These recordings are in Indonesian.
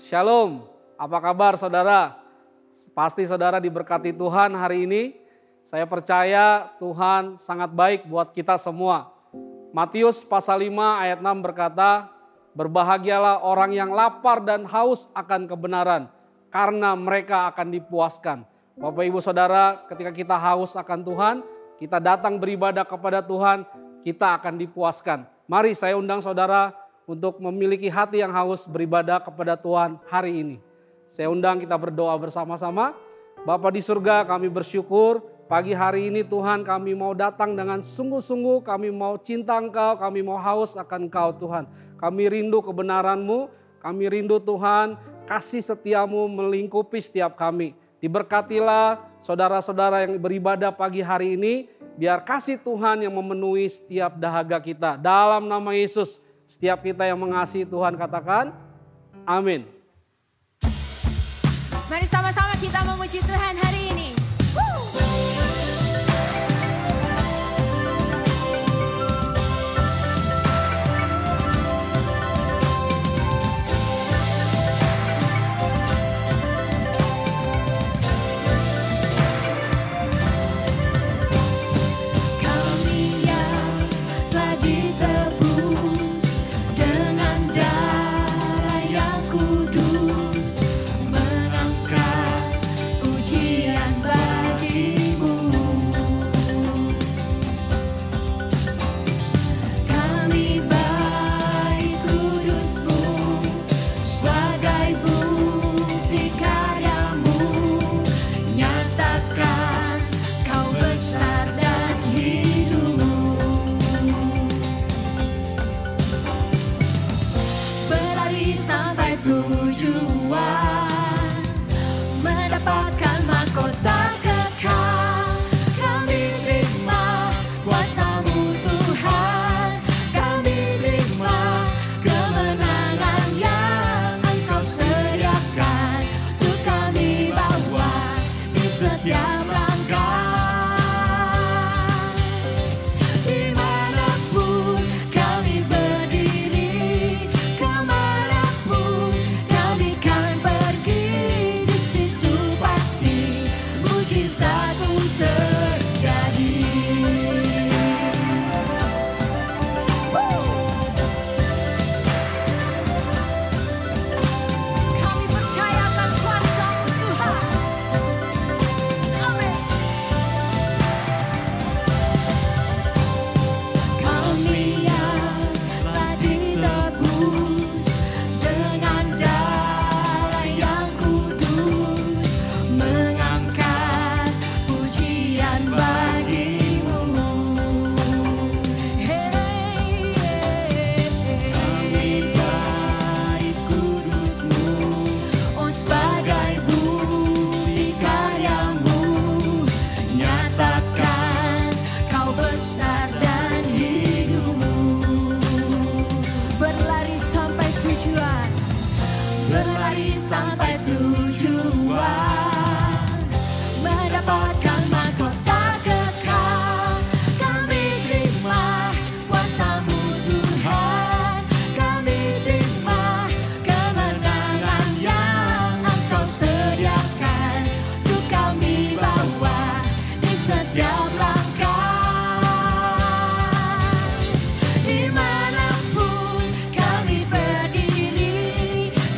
Shalom, apa kabar saudara? Pasti saudara diberkati Tuhan hari ini. Saya percaya Tuhan sangat baik buat kita semua. Matius pasal 5 ayat 6 berkata, berbahagialah orang yang lapar dan haus akan kebenaran, karena mereka akan dipuaskan. Bapak Ibu Saudara, ketika kita haus akan Tuhan, kita datang beribadah kepada Tuhan, kita akan dipuaskan. Mari saya undang saudara untuk memiliki hati yang haus beribadah kepada Tuhan hari ini. Saya undang kita berdoa bersama-sama. Bapa di surga, kami bersyukur pagi hari ini Tuhan kami mau datang dengan sungguh-sungguh, kami mau cinta Engkau, kami mau haus akan Engkau Tuhan. Kami rindu kebenaran-Mu, kami rindu Tuhan kasih setiamu melingkupi setiap kami. Diberkatilah saudara-saudara yang beribadah pagi hari ini, biar kasih Tuhan yang memenuhi setiap dahaga kita. Dalam nama Yesus, setiap kita yang mengasihi Tuhan katakan, amin. Mari sama-sama kita memuji Tuhan hari ini.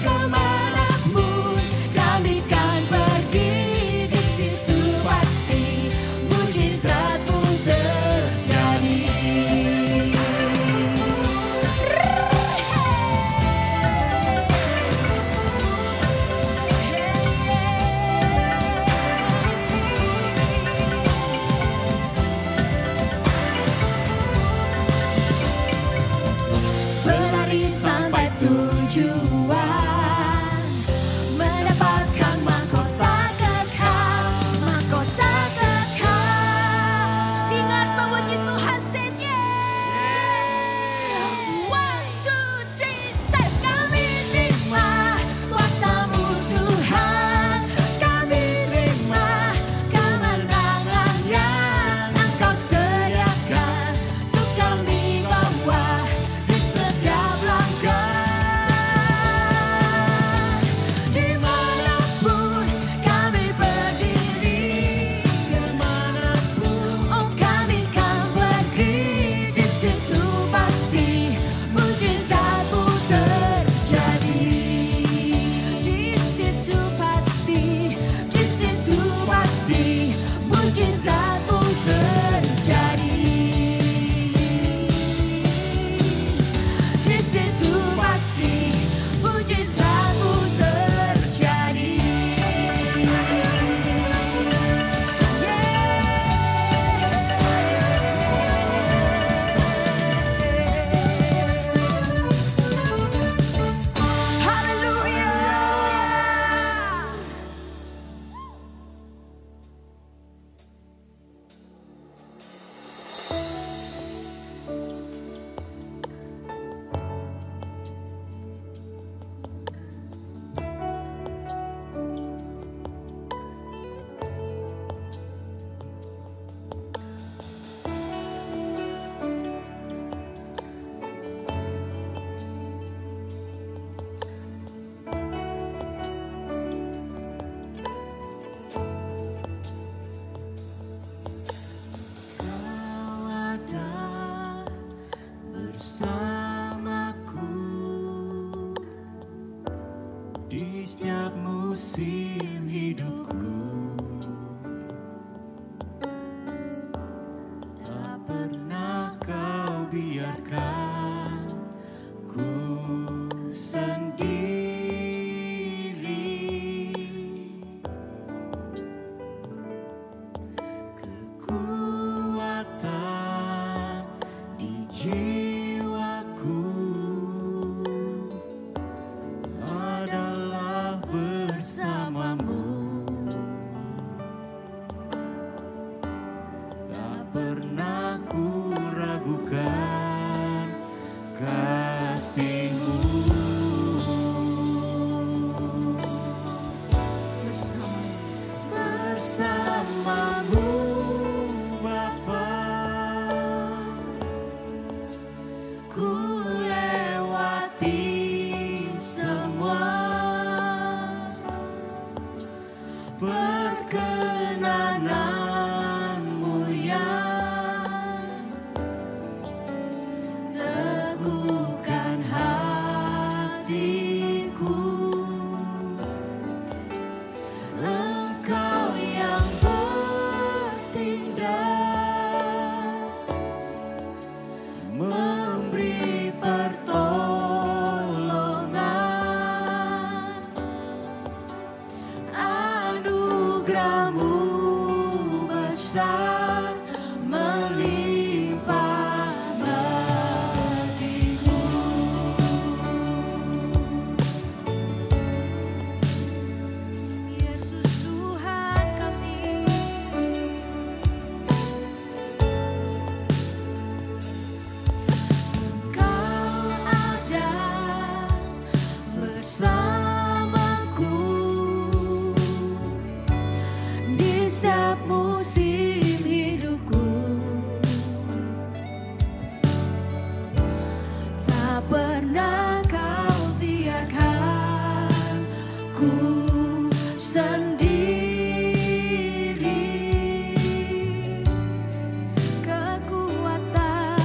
Kemanapun kami kan pergi, di situ pasti di setiap musim hidupku. Tak pernah kau biarkan ku sendiri. Kekuatan di jiwaku adalah bersamamu. Tak pernah ku ragukan kasih-Mu. Bersamamu Bapa, ku lewati semua perkenanan-Mu yang teguhkan hatiku. Engkau yang bertindak, memberi pertolongan. Anugerah-Mu besar melimpah bagiku. Yesus Tuhan kami, Engkau ada bersamaku di setiap musim hidupku. Tak pernah kau biarkan ku sendiri. Kekuatan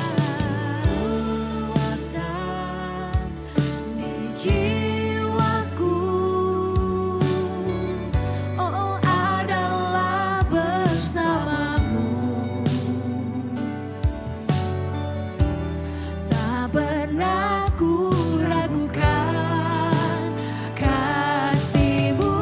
di jiwaku, oh adalah bersamamu. Tak pernah ku ragukan kasih-Mu.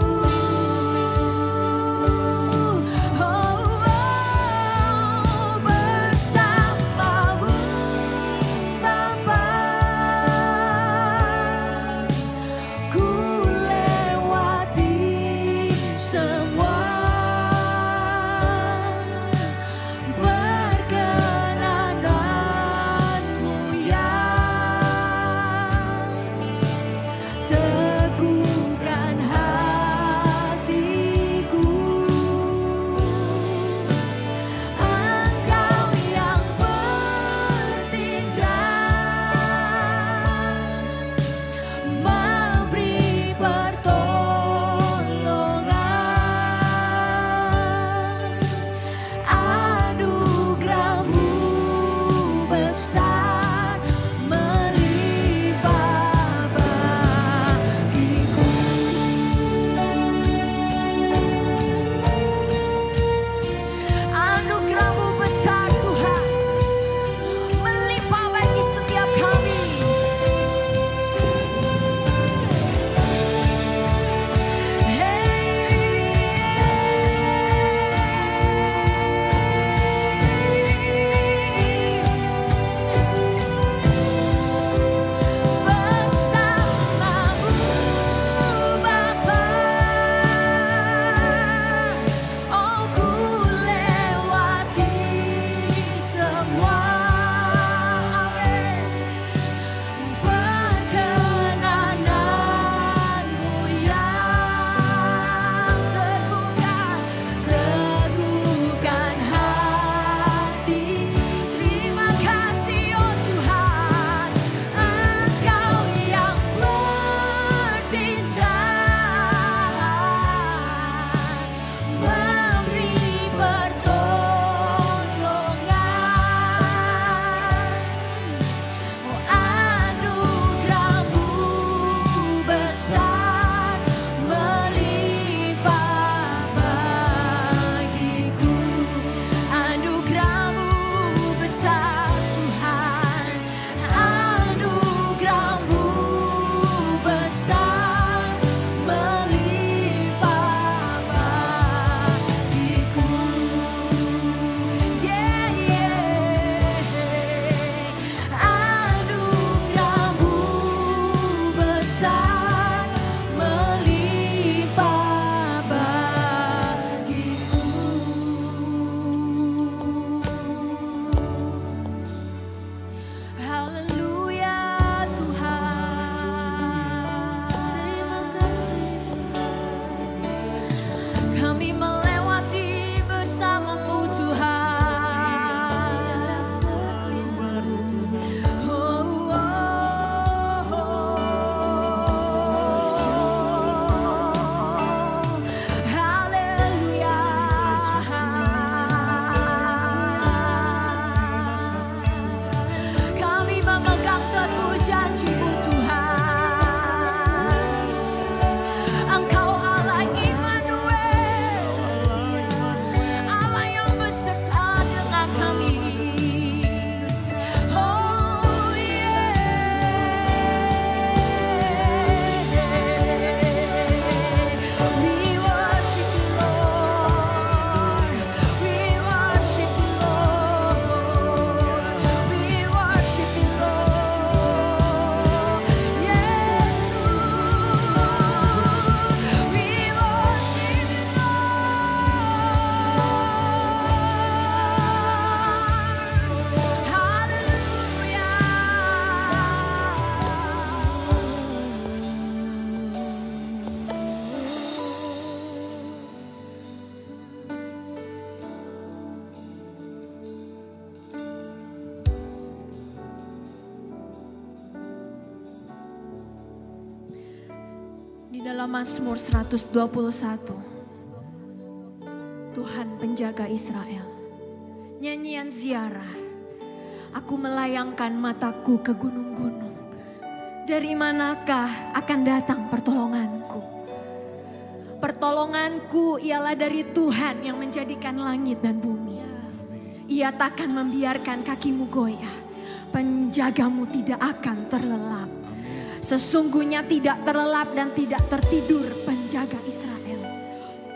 Dalam Mazmur 121, Tuhan penjaga Israel. Nyanyian ziarah. Aku melayangkan mataku ke gunung-gunung. Dari manakah akan datang pertolonganku? Pertolonganku ialah dari Tuhan yang menjadikan langit dan bumi. Ia takkan membiarkan kakimu goyah. Penjagamu tidak akan terlelap. Sesungguhnya tidak terlelap dan tidak tertidur penjaga Israel.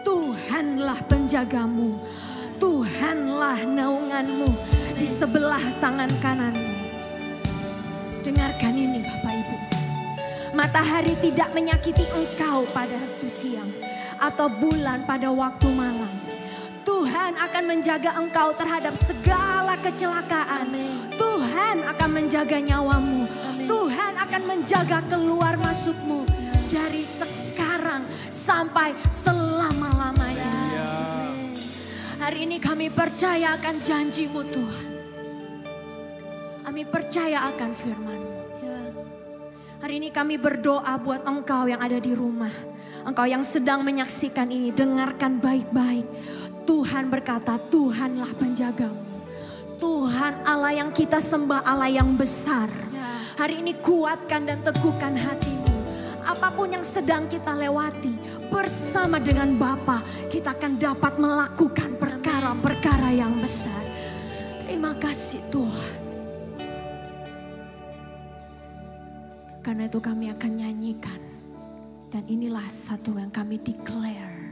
Tuhanlah penjagamu. Tuhanlah naunganmu di sebelah tangan kananmu. Dengarkan ini Bapak Ibu. Matahari tidak menyakiti engkau pada waktu siang atau bulan pada waktu malam. Tuhan akan menjaga engkau terhadap segala kecelakaan. Tuhan akan menjaga nyawamu. Tuhan akan menjaga keluar masukmu dari sekarang sampai selama-lamanya. Hari ini kami percaya akan janji-Mu Tuhan. Kami percaya akan firman-Mu. Hari ini kami berdoa buat engkau yang ada di rumah. Engkau yang sedang menyaksikan ini, dengarkan baik-baik. Tuhan berkata, Tuhanlah penjagamu. Tuhan Allah yang kita sembah, Allah yang besar. Hari ini kuatkan dan teguhkan hatimu. Apapun yang sedang kita lewati, bersama dengan Bapa, kita akan dapat melakukan perkara-perkara yang besar. Terima kasih Tuhan. Karena itu kami akan nyanyikan. Dan inilah satu yang kami declare.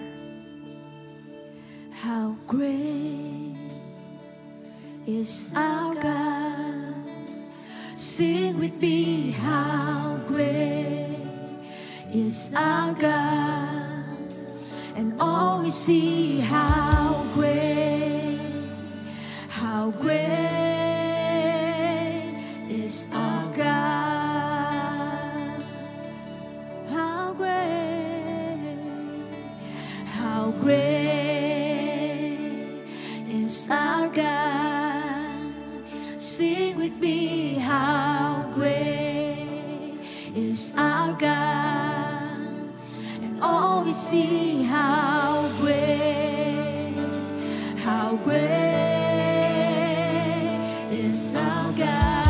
How great is our God. Sing with me, how great is our God. And all we see, how great is our God. How great is our God. Sing with me, how great is our God. And all we see, how great is our God.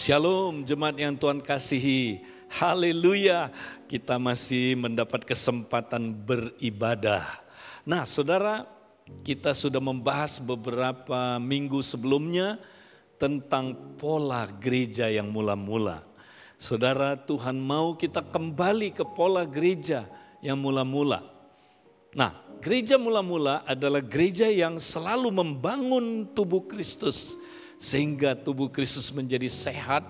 Shalom jemaat yang Tuhan kasihi. Haleluya. Kita masih mendapat kesempatan beribadah. Nah saudara, kita sudah membahas beberapa minggu sebelumnya tentang pola gereja yang mula-mula. Saudara, Tuhan mau kita kembali ke pola gereja yang mula-mula. Nah, gereja mula-mula adalah gereja yang selalu membangun tubuh Kristus sehingga tubuh Kristus menjadi sehat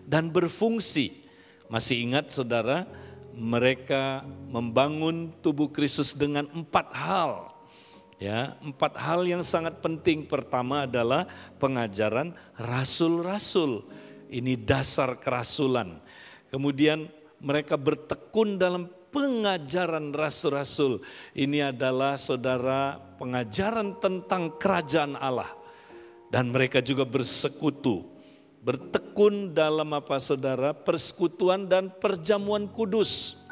dan berfungsi. Masih ingat saudara, mereka membangun tubuh Kristus dengan 4 hal. Ya, 4 hal yang sangat penting. Pertama adalah pengajaran rasul-rasul. Ini dasar kerasulan. Kemudian mereka bertekun dalam pengajaran rasul-rasul. Ini adalah saudara pengajaran tentang kerajaan Allah. Dan mereka juga bersekutu, bertekun dalam apa saudara, persekutuan dan perjamuan kudus.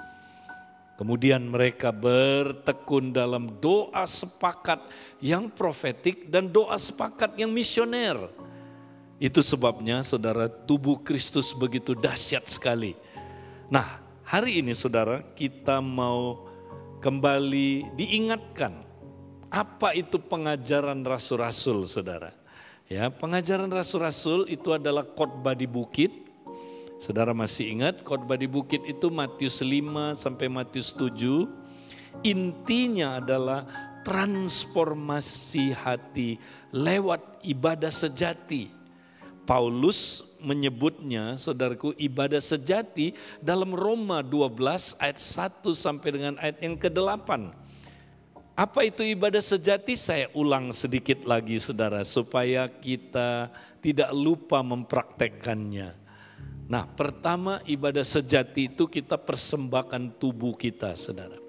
Kemudian mereka bertekun dalam doa sepakat yang profetik dan doa sepakat yang misioner. Itu sebabnya saudara, tubuh Kristus begitu dahsyat sekali. Nah, hari ini saudara, kita mau kembali diingatkan apa itu pengajaran rasul-rasul saudara. Ya, pengajaran rasul-rasul itu adalah khotbah di bukit. Saudara masih ingat khotbah di bukit itu Matius 5 sampai Matius 7. Intinya adalah transformasi hati lewat ibadah sejati. Paulus menyebutnya, saudaraku, ibadah sejati dalam Roma 12 ayat 1 sampai dengan ayat yang ke-8. Apa itu ibadah sejati? Saya ulang sedikit lagi saudara, supaya kita tidak lupa mempraktekkannya. Nah, pertama ibadah sejati itu kita persembahkan tubuh kita saudara.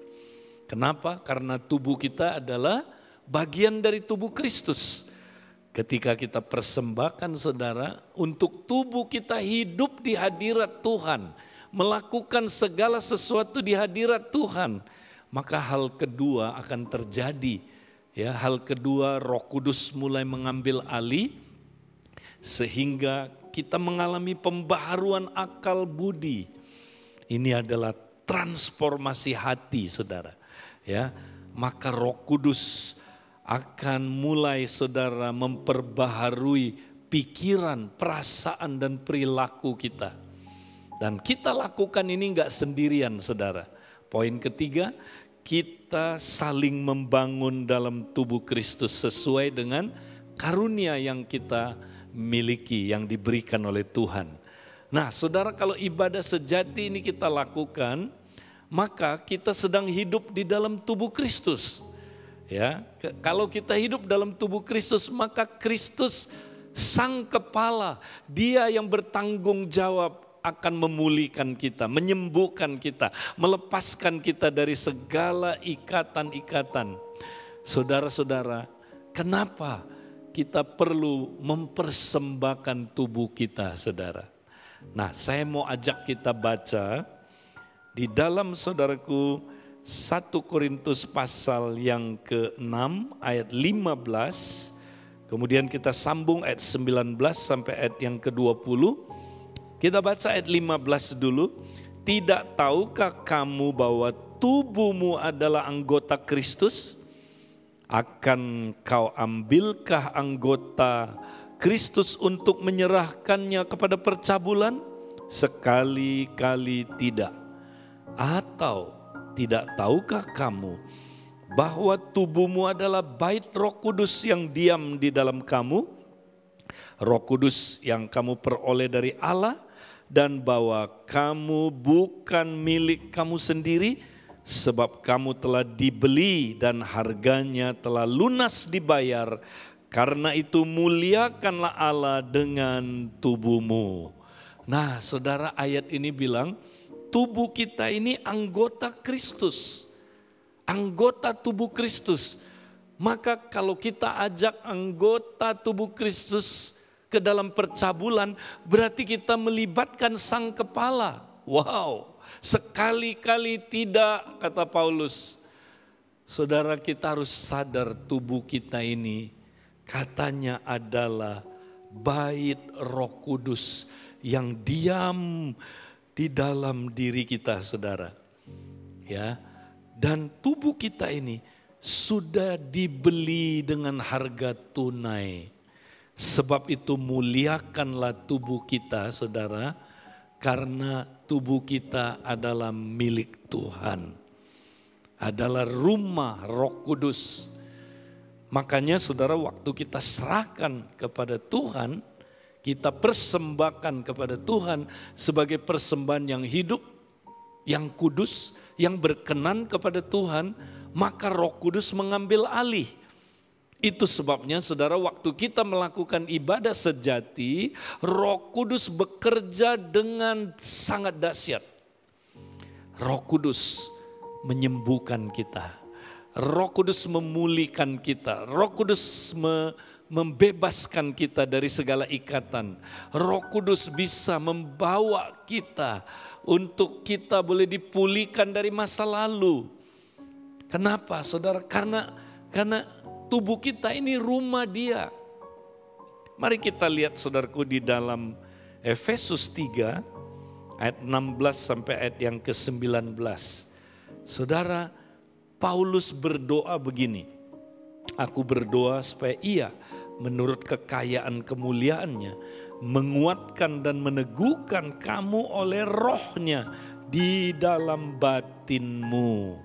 Kenapa? Karena tubuh kita adalah bagian dari tubuh Kristus. Ketika kita persembahkan saudara, untuk tubuh kita hidup di hadirat Tuhan, melakukan segala sesuatu di hadirat Tuhan, maka hal kedua akan terjadi. Ya, hal kedua, Roh Kudus mulai mengambil alih sehingga kita mengalami pembaharuan akal budi. Ini adalah transformasi hati, saudara. Ya, maka Roh Kudus akan mulai saudara memperbaharui pikiran, perasaan dan perilaku kita. Dan kita lakukan ini enggak sendirian, saudara. Poin ketiga, kita saling membangun dalam tubuh Kristus sesuai dengan karunia yang kita miliki, yang diberikan oleh Tuhan. Nah saudara, kalau ibadah sejati ini kita lakukan, maka kita sedang hidup di dalam tubuh Kristus. Ya, kalau kita hidup dalam tubuh Kristus, maka Kristus sang kepala, dia yang bertanggung jawab akan memulihkan kita, menyembuhkan kita, melepaskan kita dari segala ikatan-ikatan. Saudara-saudara, kenapa kita perlu mempersembahkan tubuh kita, saudara? Nah, saya mau ajak kita baca di dalam saudaraku 1 Korintus pasal yang ke-6 ayat 15, kemudian kita sambung ayat 19 sampai ayat yang ke-20. Kita baca ayat 15 dulu. Tidak tahukah kamu bahwa tubuhmu adalah anggota Kristus? Akan kau ambilkah anggota Kristus untuk menyerahkannya kepada percabulan? Sekali-kali tidak. Atau tidak tahukah kamu bahwa tubuhmu adalah bait Roh Kudus yang diam di dalam kamu? Roh Kudus yang kamu peroleh dari Allah, dan bahwa kamu bukan milik kamu sendiri, sebab kamu telah dibeli dan harganya telah lunas dibayar. Karena itu muliakanlah Allah dengan tubuhmu. Nah saudara, ayat ini bilang tubuh kita ini anggota Kristus. Anggota tubuh Kristus. Maka kalau kita ajak anggota tubuh Kristus ke dalam percabulan, berarti kita melibatkan sang kepala. Wow, sekali-kali tidak, kata Paulus. Saudara, kita harus sadar tubuh kita ini katanya adalah bait Roh Kudus yang diam di dalam diri kita, saudara. Ya, dan tubuh kita ini sudah dibeli dengan harga tunai. Sebab itu muliakanlah tubuh kita, saudara, karena tubuh kita adalah milik Tuhan. Adalah rumah Roh Kudus. Makanya saudara, waktu kita serahkan kepada Tuhan, kita persembahkan kepada Tuhan sebagai persembahan yang hidup, yang kudus, yang berkenan kepada Tuhan, maka Roh Kudus mengambil alih. Itu sebabnya saudara, waktu kita melakukan ibadah sejati, Roh Kudus bekerja dengan sangat dahsyat. Roh Kudus menyembuhkan kita. Roh Kudus memulihkan kita. Roh Kudus membebaskan kita dari segala ikatan. Roh Kudus bisa membawa kita untuk kita boleh dipulihkan dari masa lalu. Kenapa saudara? Karena tubuh kita ini rumah Dia. Mari kita lihat saudaraku di dalam Efesus 3 ayat 16 sampai ayat yang ke-19. Saudara, Paulus berdoa begini. Aku berdoa supaya Ia menurut kekayaan kemuliaannya menguatkan dan meneguhkan kamu oleh Roh-Nya di dalam batinmu.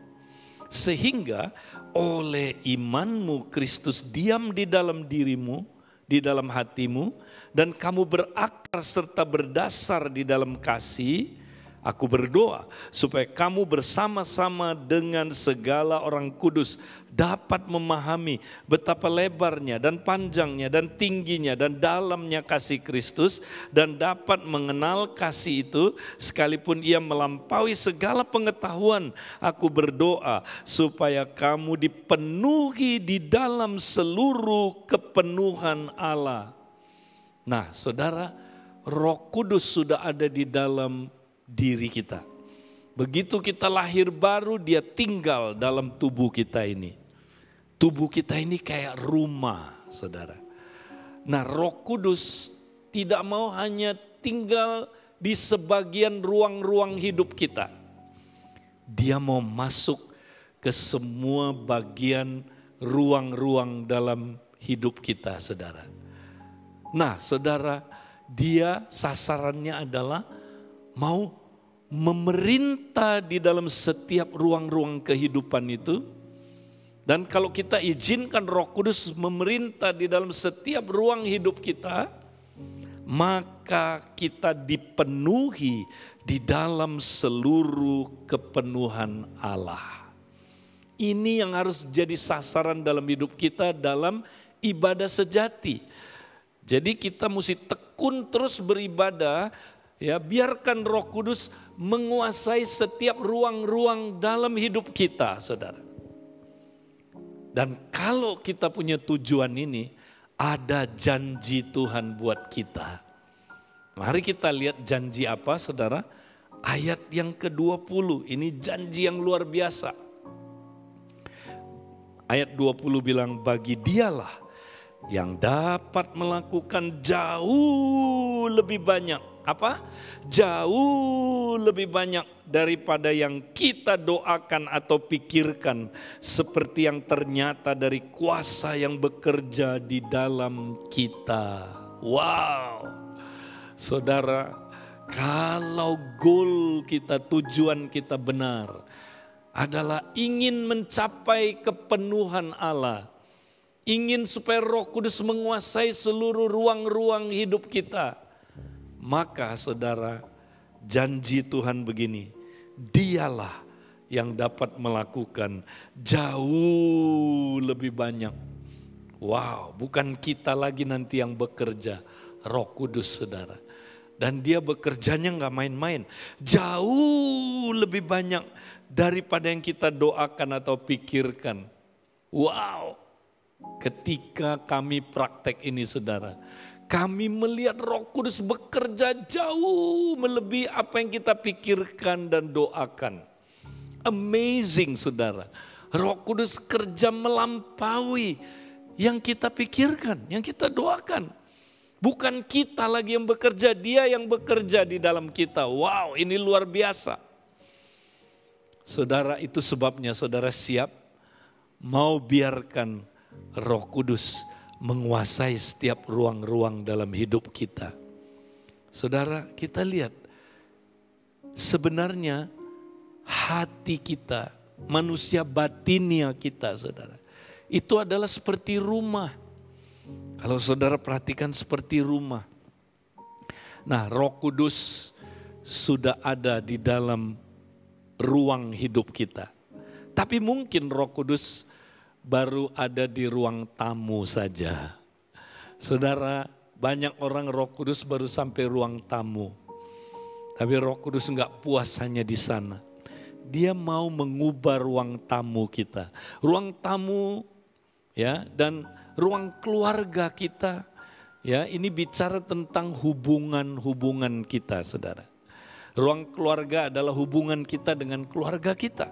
Sehingga oleh imanmu Kristus diam di dalam dirimu, di dalam hatimu, dan kamu berakar serta berdasar di dalam kasih. Aku berdoa supaya kamu bersama-sama dengan segala orang kudus dapat memahami betapa lebarnya dan panjangnya dan tingginya dan dalamnya kasih Kristus, dan dapat mengenal kasih itu sekalipun ia melampaui segala pengetahuan. Aku berdoa supaya kamu dipenuhi di dalam seluruh kepenuhan Allah. Nah saudara, Roh Kudus sudah ada di dalam diri kita. Begitu kita lahir baru, Dia tinggal dalam tubuh kita ini. Tubuh kita ini kayak rumah, saudara. Nah, Roh Kudus tidak mau hanya tinggal di sebagian ruang-ruang hidup kita. Dia mau masuk ke semua bagian ruang-ruang dalam hidup kita, saudara. Nah, saudara, Dia sasarannya adalah mau memerintah di dalam setiap ruang-ruang kehidupan itu. Dan kalau kita izinkan Roh Kudus memerintah di dalam setiap ruang hidup kita, maka kita dipenuhi di dalam seluruh kepenuhan Allah. Ini yang harus jadi sasaran dalam hidup kita dalam ibadah sejati. Jadi kita mesti tekun terus beribadah. Ya, biarkan Roh Kudus menguasai setiap ruang-ruang dalam hidup kita, saudara. Dan kalau kita punya tujuan ini, ada janji Tuhan buat kita. Mari kita lihat janji apa, saudara? Ayat yang ke-20, ini janji yang luar biasa. Ayat 20 bilang, bagi Dialah yang dapat melakukan jauh lebih banyak. Apa? Jauh lebih banyak daripada yang kita doakan atau pikirkan, seperti yang ternyata dari kuasa yang bekerja di dalam kita. Wow, saudara, kalau goal kita, tujuan kita benar adalah ingin mencapai kepenuhan Allah, ingin supaya Roh Kudus menguasai seluruh ruang-ruang hidup kita, maka saudara, janji Tuhan begini, Dialah yang dapat melakukan jauh lebih banyak. Wow, bukan kita lagi nanti yang bekerja, Roh Kudus, saudara. Dan Dia bekerjanya gak main-main, jauh lebih banyak daripada yang kita doakan atau pikirkan. Wow, ketika kami praktek ini, saudara, kami melihat Roh Kudus bekerja jauh melebihi apa yang kita pikirkan dan doakan. Amazing, saudara. Roh Kudus kerja melampaui yang kita pikirkan, yang kita doakan. Bukan kita lagi yang bekerja, Dia yang bekerja di dalam kita. Wow, ini luar biasa. Saudara, itu sebabnya saudara siap mau biarkan Roh Kudus menguasai setiap ruang-ruang dalam hidup kita. Saudara, kita lihat sebenarnya hati kita, manusia batinia kita, saudara, itu adalah seperti rumah. Kalau saudara perhatikan seperti rumah. Nah, Roh Kudus sudah ada di dalam ruang hidup kita. Tapi mungkin Roh Kudus baru ada di ruang tamu saja. Saudara, banyak orang Roh Kudus baru sampai ruang tamu. Tapi Roh Kudus enggak puas hanya di sana. Dia mau mengubah ruang tamu kita. Ruang tamu ya, dan ruang keluarga kita, ya, ini bicara tentang hubungan-hubungan kita, saudara. Ruang keluarga adalah hubungan kita dengan keluarga kita,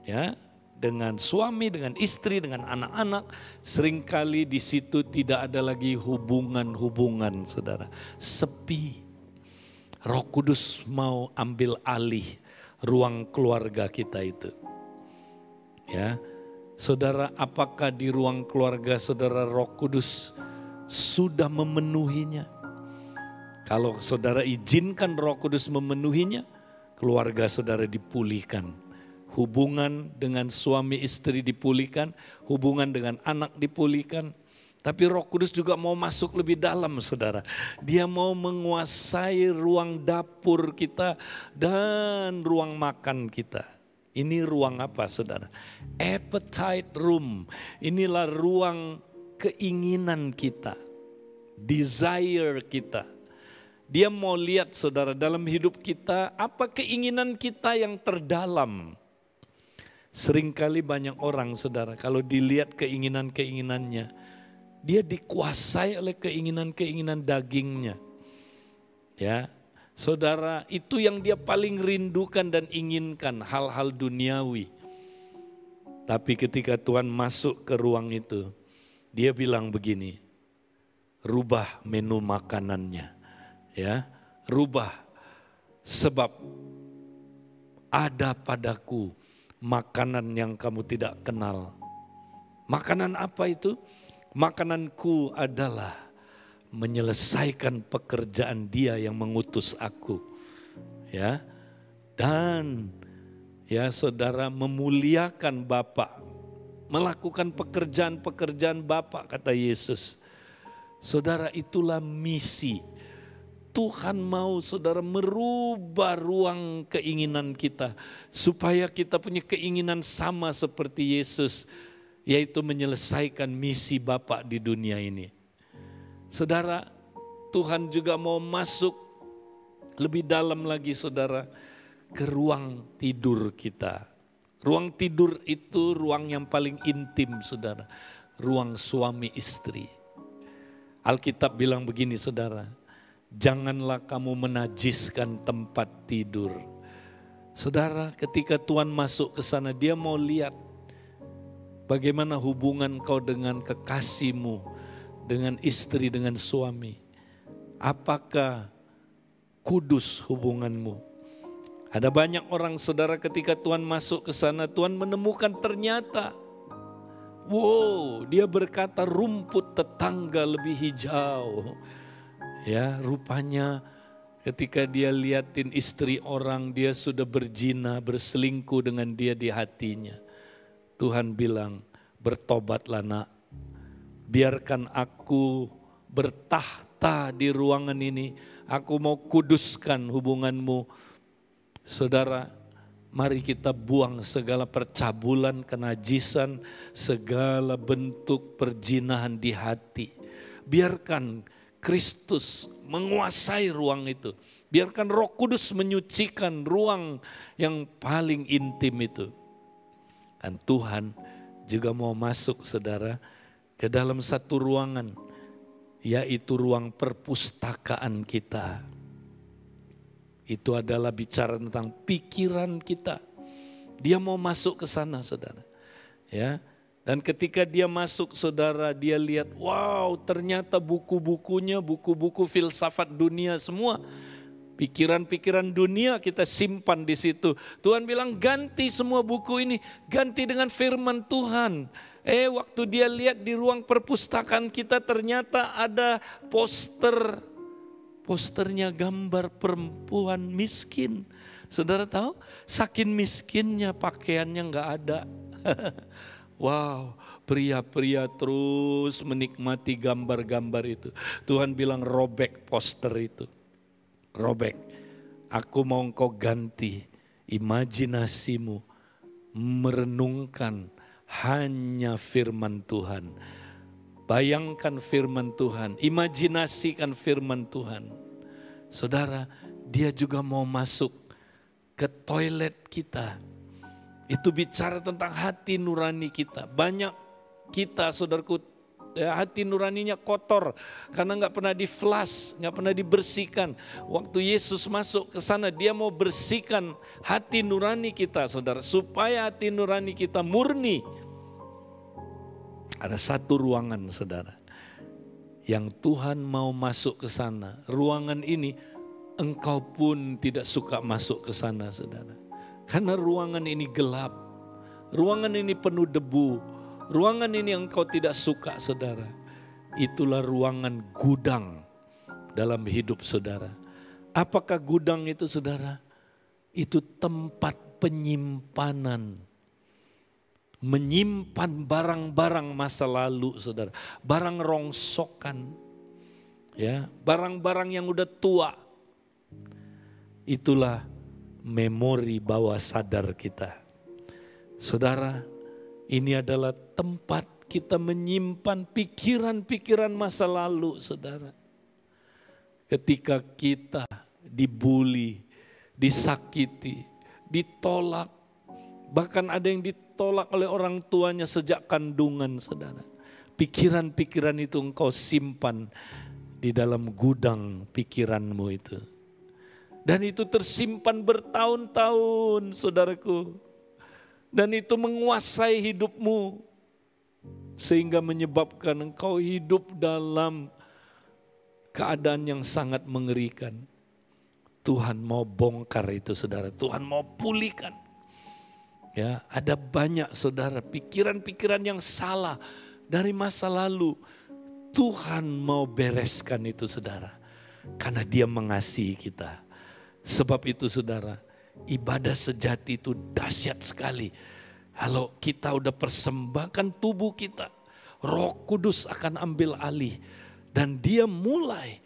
ya, dengan suami, dengan istri, dengan anak-anak. Seringkali di situ tidak ada lagi hubungan-hubungan, saudara. Sepi. Roh Kudus mau ambil alih ruang keluarga kita itu, ya. Saudara, apakah di ruang keluarga saudara Roh Kudus sudah memenuhinya? Kalau saudara izinkan Roh Kudus memenuhinya, keluarga saudara dipulihkan. Hubungan dengan suami istri dipulihkan, hubungan dengan anak dipulihkan. Tapi Roh Kudus juga mau masuk lebih dalam, saudara. Dia mau menguasai ruang dapur kita dan ruang makan kita. Ini ruang apa, saudara? Appetite room. Inilah ruang keinginan kita, desire kita. Dia mau lihat, saudara, dalam hidup kita apa keinginan kita yang terdalam. Seringkali banyak orang, saudara, kalau dilihat keinginan-keinginannya, dia dikuasai oleh keinginan-keinginan dagingnya. Ya. Saudara, itu yang dia paling rindukan dan inginkan, hal-hal duniawi. Tapi ketika Tuhan masuk ke ruang itu, dia bilang begini, rubah menu makanannya, ya, rubah, sebab ada padaku makanan yang kamu tidak kenal. Makanan apa itu? Makananku adalah menyelesaikan pekerjaan Dia yang mengutus aku, ya, dan ya saudara, memuliakan Bapa, melakukan pekerjaan-pekerjaan Bapa, kata Yesus. Saudara, itulah misi. Tuhan mau saudara merubah ruang keinginan kita supaya kita punya keinginan sama seperti Yesus, yaitu menyelesaikan misi Bapa di dunia ini. Saudara, Tuhan juga mau masuk lebih dalam lagi, saudara, ke ruang tidur kita. Ruang tidur itu ruang yang paling intim, saudara. Ruang suami istri. Alkitab bilang begini, saudara. Janganlah kamu menajiskan tempat tidur. Saudara, ketika Tuhan masuk ke sana, Dia mau lihat bagaimana hubungan kau dengan kekasihmu, dengan istri, dengan suami. Apakah kudus hubunganmu? Ada banyak orang, saudara, ketika Tuhan masuk ke sana, Tuhan menemukan ternyata, wow, dia berkata rumput tetangga lebih hijau. Ya, rupanya ketika dia liatin istri orang, dia sudah berzina, berselingkuh dengan dia di hatinya. Tuhan bilang, bertobatlah nak. Biarkan aku bertahta di ruangan ini. Aku mau kuduskan hubunganmu. Saudara, mari kita buang segala percabulan, kenajisan, segala bentuk perzinahan di hati. Biarkan Kristus menguasai ruang itu. Biarkan Roh Kudus menyucikan ruang yang paling intim itu. Dan Tuhan juga mau masuk, saudara, ke dalam satu ruangan, yaitu ruang perpustakaan kita. Itu adalah bicara tentang pikiran kita. Dia mau masuk ke sana, saudara. Ya, Dan ketika dia masuk saudara, dia lihat, wow ternyata buku-bukunya, buku-buku filsafat dunia semua. Pikiran-pikiran dunia kita simpan di situ. Tuhan bilang ganti semua buku ini, ganti dengan firman Tuhan. Waktu dia lihat di ruang perpustakaan kita ternyata ada posternya gambar perempuan miskin. Saudara tahu, saking miskinnya pakaiannya nggak ada. Wow, pria-pria terus menikmati gambar-gambar itu. Tuhan bilang robek poster itu. Robek, aku mau engkau ganti imajinasimu merenungkan hanya firman Tuhan. Bayangkan firman Tuhan, imajinasikan firman Tuhan. Saudara, dia juga mau masuk ke toilet kita. Itu bicara tentang hati nurani kita. Banyak kita saudaraku hati nuraninya kotor karena nggak pernah di-flush, nggak pernah dibersihkan. Waktu Yesus masuk ke sana dia mau bersihkan hati nurani kita saudara. Supaya hati nurani kita murni. Ada satu ruangan saudara yang Tuhan mau masuk ke sana. Ruangan ini engkau pun tidak suka masuk ke sana saudara. Karena ruangan ini gelap, ruangan ini penuh debu, ruangan ini engkau tidak suka saudara. Itulah ruangan gudang dalam hidup saudara. Apakah gudang itu saudara? Itu tempat penyimpanan. Menyimpan barang-barang masa lalu saudara. Barang rongsokan, ya, barang-barang yang udah tua. Itulah memori bawah sadar kita. Saudara, ini adalah tempat kita menyimpan pikiran-pikiran masa lalu, saudara. Ketika kita dibully, disakiti, ditolak, bahkan ada yang ditolak oleh orang tuanya sejak kandungan, saudara. Pikiran-pikiran itu engkau simpan di dalam gudang pikiranmu itu. Dan itu tersimpan bertahun-tahun saudaraku. Dan itu menguasai hidupmu. Sehingga menyebabkan engkau hidup dalam keadaan yang sangat mengerikan. Tuhan mau bongkar itu saudara. Tuhan mau pulihkan. Ya, ada banyak saudara pikiran-pikiran yang salah dari masa lalu. Tuhan mau bereskan itu saudara. Karena Dia mengasihi kita. Sebab itu saudara, ibadah sejati itu dahsyat sekali. Kalau kita udah persembahkan tubuh kita, Roh Kudus akan ambil alih. Dan Dia mulai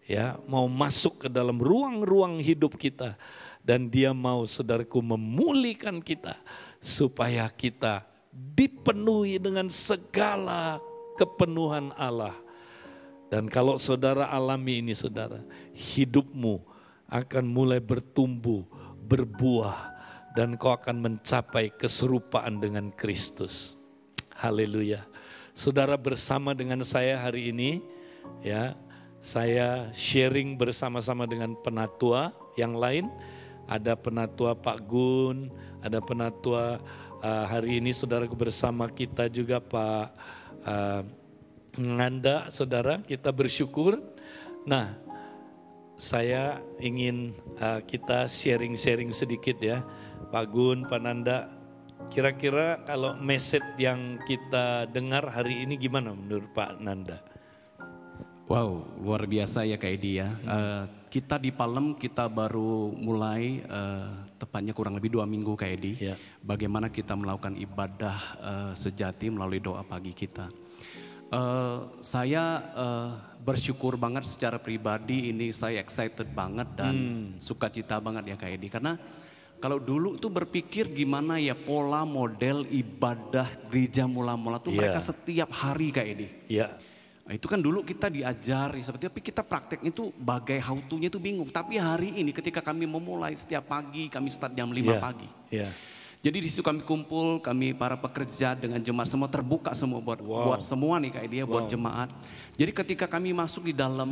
ya mau masuk ke dalam ruang-ruang hidup kita. Dan Dia mau saudaraku memulihkan kita. Supaya kita dipenuhi dengan segala kepenuhan Allah. Dan kalau saudara alami ini saudara, hidupmu akan mulai bertumbuh, berbuah, dan kau akan mencapai keserupaan dengan Kristus. Haleluya. Saudara bersama dengan saya hari ini, ya, saya sharing bersama-sama dengan penatua yang lain. Ada penatua Pak Gun, ada penatua hari ini saudara bersama kita juga Pak Nganda, saudara, kita bersyukur. Nah, saya ingin kita sharing-sharing sedikit ya. Pak Gun, Pak Nanda, kira-kira kalau message yang kita dengar hari ini gimana menurut Pak Nanda? Wow, luar biasa ya Kak Edi ya. Kita di Palem kita baru mulai tepatnya kurang lebih 2 minggu Kak Edi. Ya. Bagaimana kita melakukan ibadah sejati melalui doa pagi kita. Saya bersyukur banget secara pribadi, ini saya excited banget dan sukacita banget ya Kak Edi. Karena kalau dulu tuh berpikir gimana ya pola model ibadah gereja mula-mula tuh mereka setiap hari Kak Edi. Ya. Nah, itu kan dulu kita diajari seperti tapi kita prakteknya itu bagai how to-nya itu bingung. Tapi hari ini ketika kami memulai setiap pagi kami start jam 5 pagi. Ya. Jadi di situ kami kumpul, kami para pekerja dengan jemaat semua terbuka semua buat semua nih Kak Edi ya, buat jemaat. Jadi ketika kami masuk di dalam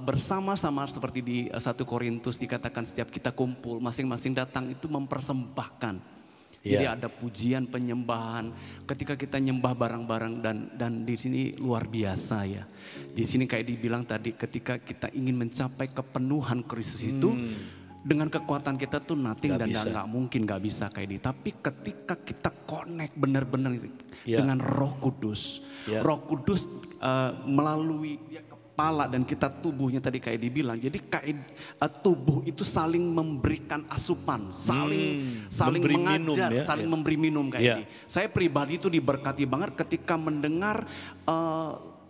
bersama-sama seperti di 1 Korintus dikatakan setiap kita kumpul, masing-masing datang itu mempersembahkan Jadi Ya. ada pujian, penyembahan. Ketika kita nyembah bareng-bareng dan di sini luar biasa ya. Di sini kayak dibilang tadi, ketika kita ingin mencapai kepenuhan Kristus itu, dengan kekuatan kita tuh nothing Gak dan bisa. nggak mungkin nggak bisa kayak ini. Tapi ketika kita connect benar-benar Ya. dengan Roh Kudus, Ya. Roh Kudus melalui dia kepala dan kita tubuhnya tadi kayak dibilang. Jadi kayak tubuh itu saling memberikan asupan, saling memberi mengajar, minum ya, saling ya. memberi minum kayak Ya. ini. Saya pribadi itu diberkati banget ketika mendengar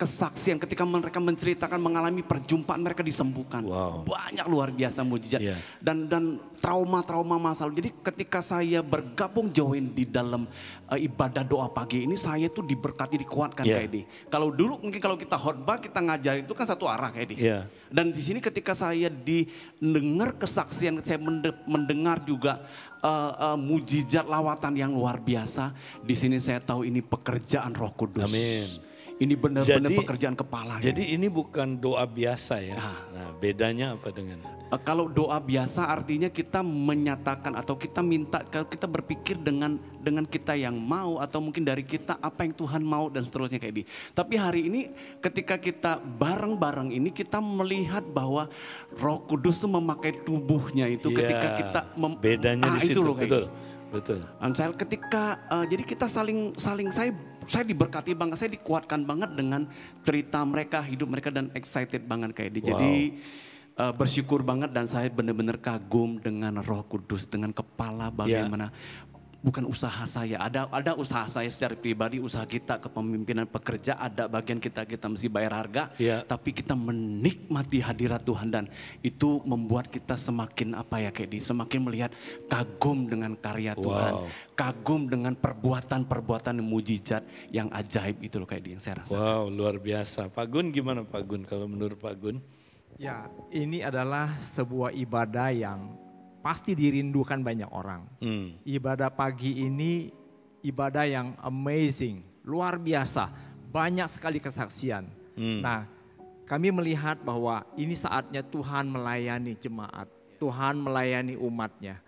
kesaksian, ketika mereka menceritakan mengalami perjumpaan mereka disembuhkan. Wow. Banyak luar biasa mujizat Ya. dan trauma-trauma masa lalu. Jadi ketika saya bergabung join di dalam ibadah doa pagi ini, saya tuh diberkati, dikuatkan Ya. kayak ini. Kalau dulu mungkin kalau kita khotbah, kita ngajar itu kan satu arah kayak ini. Ya. Dan di sini ketika saya didengar kesaksian, saya mendengar juga mujizat lawatan yang luar biasa. Di sini saya tahu ini pekerjaan Roh Kudus. Amin. Ini benar-benar Jadi- pekerjaan kepala. Jadi ini bukan doa biasa ya. Ah. Nah, bedanya apa dengan? Kalau doa biasa artinya kita menyatakan atau kita minta, kalau kita berpikir dengan kita yang mau atau mungkin dari kita apa yang Tuhan mau dan seterusnya kayak ini. Tapi hari ini ketika kita bareng-bareng ini kita melihat bahwa Roh Kudus tuh memakai tubuhnya itu Iya, ketika kita bedanya di situ. loh kayak Betul. gitu. Betul. Saya ketika jadi kita saling saya diberkati banget, saya dikuatkan banget dengan cerita mereka, hidup mereka dan excited banget kayak ini. Wow. Jadi bersyukur banget dan saya benar-benar kagum dengan Roh Kudus, dengan kepala bagaimana. Bukan usaha saya, ada usaha saya secara pribadi, usaha kita kepemimpinan pekerja, ada bagian kita mesti bayar harga, Ya. tapi kita menikmati hadirat Tuhan dan itu membuat kita semakin semakin melihat kagum dengan karya Tuhan, kagum dengan perbuatan mujizat yang ajaib itu loh kayak yang saya rasa. Wow, luar biasa. Pak Gun gimana Pak Gun kalau menurut Pak Gun? Ya, ini adalah sebuah ibadah yang pasti dirindukan banyak orang. Ibadah pagi ini ibadah yang amazing, luar biasa, banyak sekali kesaksian. Nah, kami melihat bahwa ini saatnya Tuhan melayani jemaat, Tuhan melayani umatnya.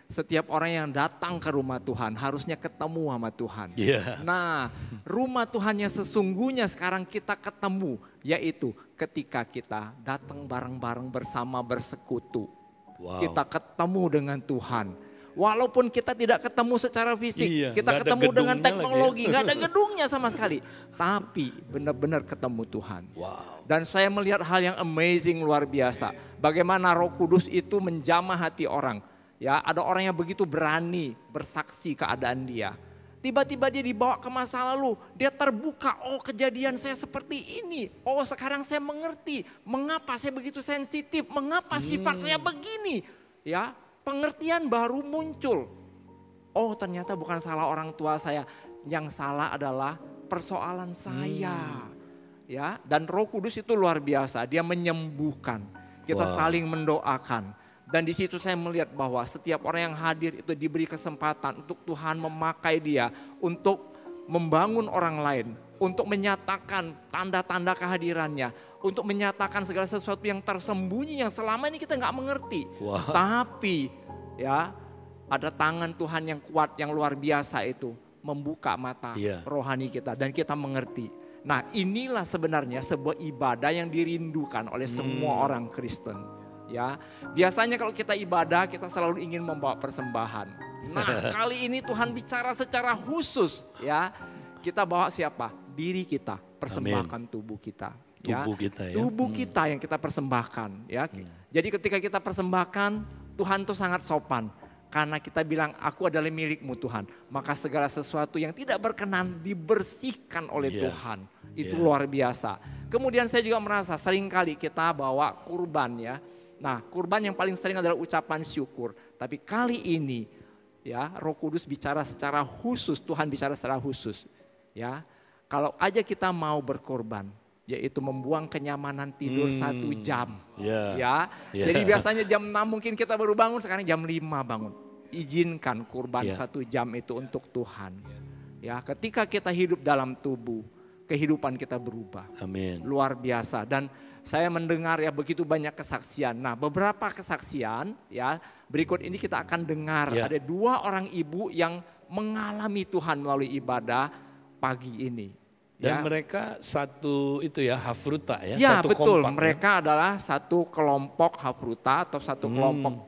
Setiap orang yang datang ke rumah Tuhan harusnya ketemu sama Tuhan. Iya. Nah, rumah Tuhan yang sesungguhnya sekarang kita ketemu, yaitu ketika kita datang bareng-bareng bersama bersekutu. Wow. Kita ketemu dengan Tuhan. Walaupun kita tidak ketemu secara fisik, Iya, kita nggak ada ketemu dengan gedungnya teknologi, lagi ya. nggak ada gedungnya sama sekali. Tapi benar-benar ketemu Tuhan. Wow. Dan saya melihat hal yang amazing luar biasa. Bagaimana Roh Kudus itu menjamah hati orang. Ya, ada orang yang begitu berani bersaksi keadaan dia. Tiba-tiba dia dibawa ke masa lalu, dia terbuka, oh kejadian saya seperti ini. Oh sekarang saya mengerti, mengapa saya begitu sensitif, mengapa sifat saya begini. Ya, pengertian baru muncul. Oh ternyata bukan salah orang tua saya, yang salah adalah persoalan saya. Ya, dan Roh Kudus itu luar biasa, dia menyembuhkan. Kita saling mendoakan. Dan di situ saya melihat bahwa setiap orang yang hadir itu diberi kesempatan untuk Tuhan memakai dia untuk membangun orang lain, untuk menyatakan tanda-tanda kehadirannya, untuk menyatakan segala sesuatu yang tersembunyi yang selama ini kita nggak mengerti. Wah. Tapi ya ada tangan Tuhan yang kuat yang luar biasa itu membuka mata rohani kita dan kita mengerti. Nah inilah sebenarnya sebuah ibadah yang dirindukan oleh semua orang Kristen. Ya, biasanya kalau kita ibadah kita selalu ingin membawa persembahan. Nah, kali ini Tuhan bicara secara khusus, ya. Kita bawa siapa? Diri kita, persembahkan tubuh kita. Tubuh kita ya. Tubuh kita yang kita persembahkan, ya. Jadi ketika kita persembahkan, Tuhan tuh sangat sopan. Karena kita bilang, aku adalah milikmu Tuhan. Maka segala sesuatu yang tidak berkenan dibersihkan oleh Tuhan. Itu luar biasa. Kemudian saya juga merasa seringkali kita bawa kurban ya. Nah, kurban yang paling sering adalah ucapan syukur. Tapi kali ini ya, Roh Kudus bicara secara khusus, Tuhan bicara secara khusus. Ya, kalau aja kita mau berkorban, yaitu membuang kenyamanan tidur 1 jam. Ya. Jadi biasanya jam 6 mungkin kita baru bangun, sekarang jam 5 bangun. Izinkan kurban 1 jam itu untuk Tuhan. Ya, ketika kita hidup dalam tubuh, kehidupan kita berubah. Amin. Luar biasa. Dan saya mendengar ya begitu banyak kesaksian. Nah, beberapa kesaksian ya berikut ini kita akan dengar. Ada 2 orang ibu yang mengalami Tuhan melalui ibadah pagi ini. Dan mereka satu itu ya, Hafruta ya, Ya satu betul, kompak, mereka adalah satu kelompok Hafruta atau satu kelompok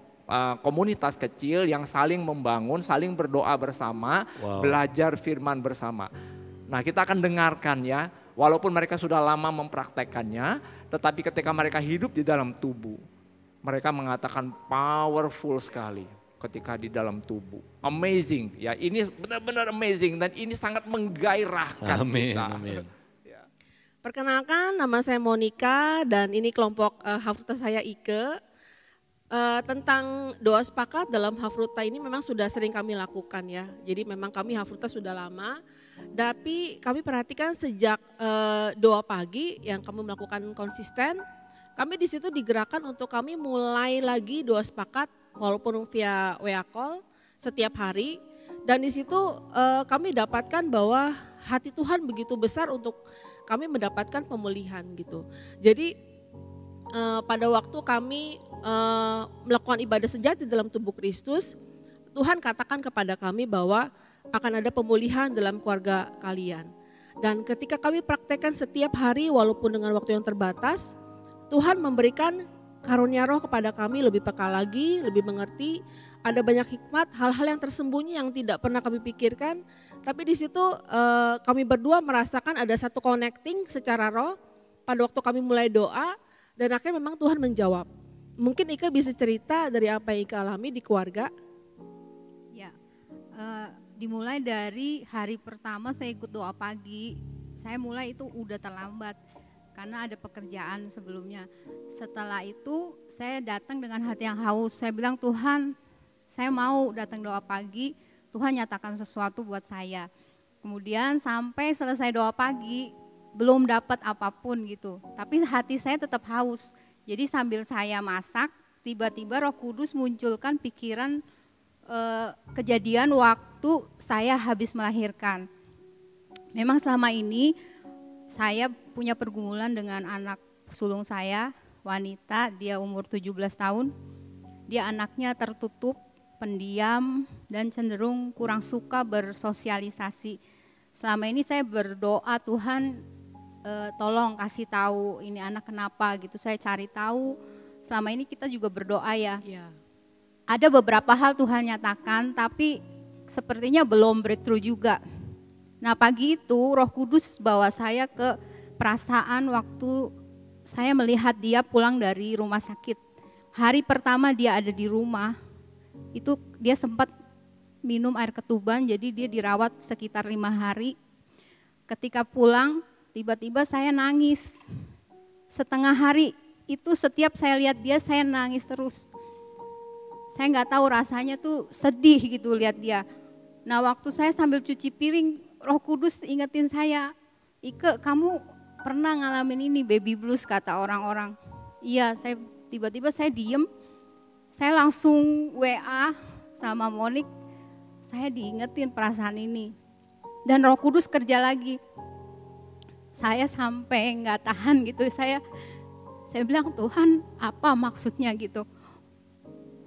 komunitas kecil yang saling membangun, saling berdoa bersama, belajar firman bersama. Nah kita akan dengarkan ya, walaupun mereka sudah lama mempraktekannya, tetapi ketika mereka hidup di dalam tubuh, mereka mengatakan powerful sekali ketika di dalam tubuh. Amazing ya, ini benar-benar amazing dan ini sangat menggairahkan Amin, kita. amin. Perkenalkan, nama saya Monica dan ini kelompok Hafruta saya Ike. Tentang doa sepakat dalam Hafruta ini memang sudah sering kami lakukan ya. Jadi memang kami Hafruta sudah lama, tapi kami perhatikan sejak doa pagi yang kami melakukan konsisten, kami di situ digerakkan untuk kami mulai lagi doa sepakat walaupun via WA call setiap hari. Dan di situ kami dapatkan bahwa hati Tuhan begitu besar untuk kami mendapatkan pemulihan gitu. Jadi pada waktu kami melakukan ibadah sejati dalam tubuh Kristus, Tuhan katakan kepada kami bahwa akan ada pemulihan dalam keluarga kalian. Dan ketika kami praktekkan setiap hari walaupun dengan waktu yang terbatas, Tuhan memberikan karunia roh kepada kami lebih peka lagi, lebih mengerti, ada banyak hikmat, hal-hal yang tersembunyi yang tidak pernah kami pikirkan. Tapi di situ kami berdua merasakan ada satu connecting secara roh pada waktu kami mulai doa dan akhirnya memang Tuhan menjawab. Mungkin Ika bisa cerita dari apa yang Ika alami di keluarga? Ya, dimulai dari hari pertama saya ikut doa pagi, saya mulai itu udah terlambat karena ada pekerjaan sebelumnya. Setelah itu saya datang dengan hati yang haus, saya bilang Tuhan saya mau datang doa pagi, Tuhan nyatakan sesuatu buat saya. Kemudian sampai selesai doa pagi belum dapat apapun gitu, tapi hati saya tetap haus. Jadi sambil saya masak, tiba-tiba Roh Kudus munculkan pikiran kejadian waktu saya habis melahirkan. Memang selama ini saya punya pergumulan dengan anak sulung saya, wanita, dia umur 17 tahun. Dia anaknya tertutup, pendiam, dan cenderung kurang suka bersosialisasi. Selama ini saya berdoa, Tuhan tolong kasih tahu ini anak kenapa gitu, saya cari tahu. Selama ini kita juga berdoa ya. Ada beberapa hal Tuhan nyatakan tapi sepertinya belum breakthrough juga. Nah pagi itu Roh Kudus bawa saya ke perasaan waktu saya melihat dia pulang dari rumah sakit. Hari pertama dia ada di rumah, itu dia sempat minum air ketuban jadi dia dirawat sekitar 5 hari. Ketika pulang tiba-tiba saya nangis, setengah hari itu setiap saya lihat dia saya nangis terus. Saya nggak tahu rasanya tuh sedih gitu lihat dia. Nah waktu saya sambil cuci piring, Roh Kudus ingetin saya, Ike kamu pernah ngalamin ini baby blues kata orang-orang. Iya, tiba-tiba saya diem, saya langsung WA sama Monik, saya diingetin perasaan ini. Dan Roh Kudus kerja lagi. Saya sampai nggak tahan gitu, saya bilang Tuhan apa maksudnya gitu.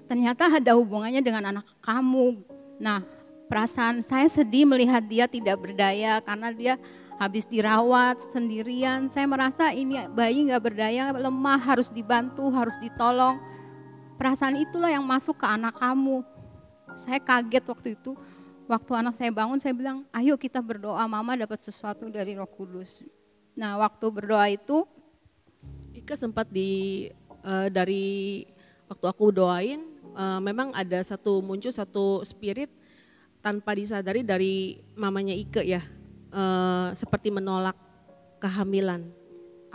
Ternyata ada hubungannya dengan anak kamu. Nah perasaan saya sedih melihat dia tidak berdaya karena dia habis dirawat sendirian. Saya merasa ini bayi nggak berdaya, lemah, harus dibantu, harus ditolong. Perasaan itulah yang masuk ke anak kamu. Saya kaget waktu itu. Waktu anak saya bangun saya bilang, ayo kita berdoa, mama dapat sesuatu dari Roh Kudus. Nah waktu berdoa itu, Ika sempat dari waktu aku doain, memang ada muncul satu spirit tanpa disadari dari mamanya Ike ya, seperti menolak kehamilan.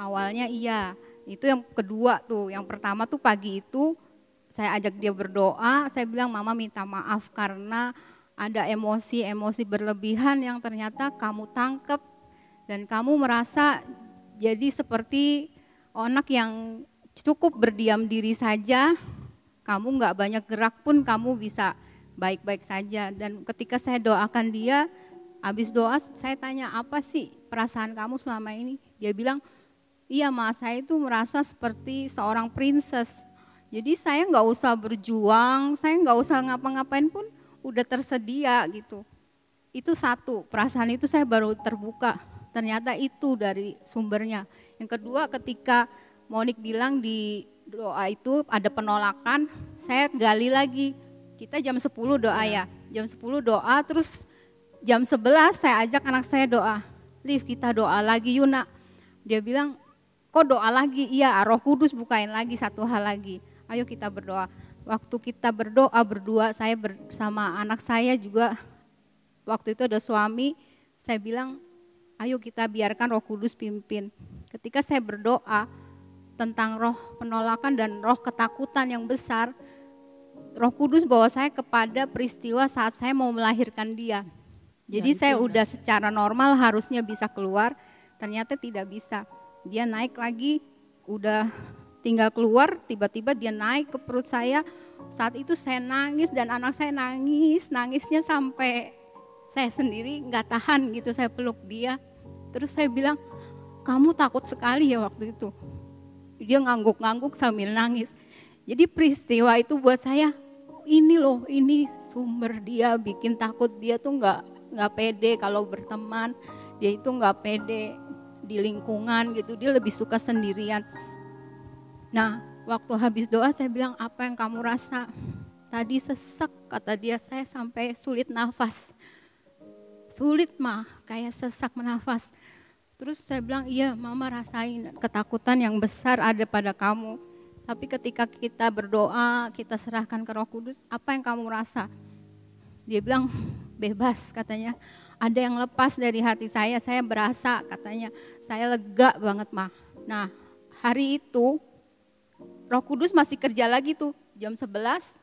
Awalnya iya, itu yang kedua tuh, yang pertama tuh pagi itu saya ajak dia berdoa, saya bilang mama minta maaf karena ada emosi berlebihan yang ternyata kamu tangkep dan kamu merasa jadi seperti anak yang cukup berdiam diri saja, kamu nggak banyak gerak pun kamu bisa baik-baik saja. Dan ketika saya doakan dia, habis doa saya tanya apa sih perasaan kamu selama ini? Dia bilang, iya mas saya itu merasa seperti seorang princess. Jadi saya nggak usah berjuang, saya nggak usah ngapa-ngapain pun udah tersedia gitu. Itu satu, perasaan itu saya baru terbuka. Ternyata itu dari sumbernya. Yang kedua, ketika Monik bilang di doa itu ada penolakan, saya gali lagi. Kita jam 10 doa ya. Jam 10 doa, terus jam 11 saya ajak anak saya doa. Liv, kita doa lagi yuk nak. Dia bilang, kok doa lagi? Iya, Roh Kudus bukain lagi satu hal lagi. Ayo kita berdoa. Waktu kita berdoa berdua, saya bersama anak saya juga, waktu itu ada suami, saya bilang, ayo kita biarkan Roh Kudus pimpin. Ketika saya berdoa tentang roh penolakan dan roh ketakutan yang besar, Roh Kudus bawa saya kepada peristiwa saat saya mau melahirkan dia. Jadi saya udah secara normal harusnya bisa keluar, ternyata tidak bisa. Dia naik lagi, udah tinggal keluar, tiba-tiba dia naik ke perut saya. Saat itu saya nangis dan anak saya nangis, nangisnya sampai saya sendiri nggak tahan gitu, saya peluk dia. Terus saya bilang, kamu takut sekali ya waktu itu. Dia ngangguk-ngangguk sambil nangis. Jadi peristiwa itu buat saya, ini loh, ini sumber dia bikin takut. Dia tuh nggak pede kalau berteman, dia itu nggak pede di lingkungan gitu, dia lebih suka sendirian. Nah, waktu habis doa saya bilang, apa yang kamu rasa? Tadi sesek, kata dia, saya sampai sulit nafas. Sulit mah, kayak sesak menafas. Terus saya bilang, iya mama rasain ketakutan yang besar ada pada kamu. Tapi ketika kita berdoa, kita serahkan ke Roh Kudus, apa yang kamu rasa? Dia bilang, bebas katanya. Ada yang lepas dari hati saya berasa katanya, saya lega banget mah. Nah, hari itu Roh Kudus masih kerja lagi tuh, jam 11.